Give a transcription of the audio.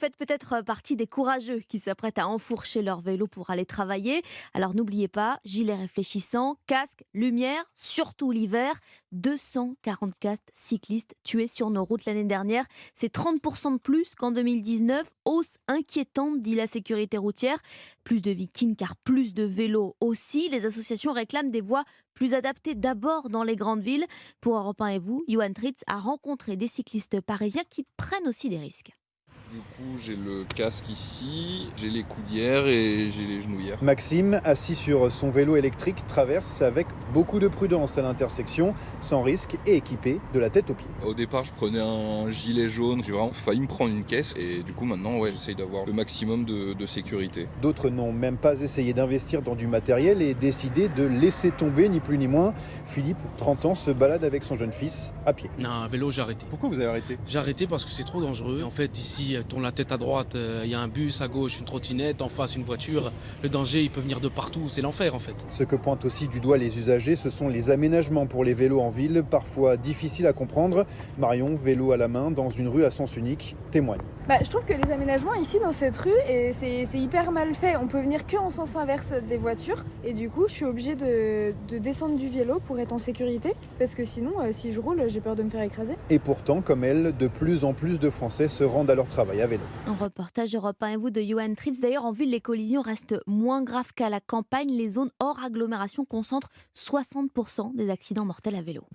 Faites peut-être partie des courageux qui s'apprêtent à enfourcher leur vélo pour aller travailler. Alors n'oubliez pas, gilet réfléchissant, casque, lumière, surtout l'hiver. 244 cyclistes tués sur nos routes l'année dernière. C'est 30% de plus qu'en 2019. Hausse inquiétante, dit la sécurité routière. Plus de victimes car plus de vélos aussi. Les associations réclament des voies plus adaptées d'abord dans les grandes villes. Pour Europe 1 et vous, Johan Tritz a rencontré des cyclistes parisiens qui prennent aussi des risques. Du coup, j'ai le casque ici, j'ai les coudières et j'ai les genouillères. Maxime, assis sur son vélo électrique, traverse avec beaucoup de prudence à l'intersection, sans risque et équipé de la tête aux pieds. Au départ, je prenais un gilet jaune, j'ai vraiment failli me prendre une caisse et du coup maintenant, j'essaye d'avoir le maximum de sécurité. D'autres n'ont même pas essayé d'investir dans du matériel et décidé de laisser tomber, ni plus ni moins. Philippe, 30 ans, se balade avec son jeune fils à pied. Non, un vélo, j'ai arrêté. Pourquoi vous avez arrêté? J'ai arrêté parce que c'est trop dangereux. En fait, ici, tourne la tête à droite, il y a un bus, à gauche, une trottinette, en face, une voiture. Le danger, il peut venir de partout. C'est l'enfer, en fait. Ce que pointent aussi du doigt les usagers, ce sont les aménagements pour les vélos en ville, parfois difficiles à comprendre. Marion, vélo à la main, dans une rue à sens unique, témoigne. Je trouve que les aménagements ici dans cette rue, c'est hyper mal fait. On peut venir que en sens inverse des voitures. Et du coup, je suis obligée de descendre du vélo pour être en sécurité. Parce que sinon, si je roule, j'ai peur de me faire écraser. Et pourtant, comme elle, de plus en plus de Français se rendent à leur travail à vélo. Un reportage Europe 1 et vous de Johan Tritz. D'ailleurs, en ville, les collisions restent moins graves qu'à la campagne. Les zones hors agglomération concentrent 60% des accidents mortels à vélo.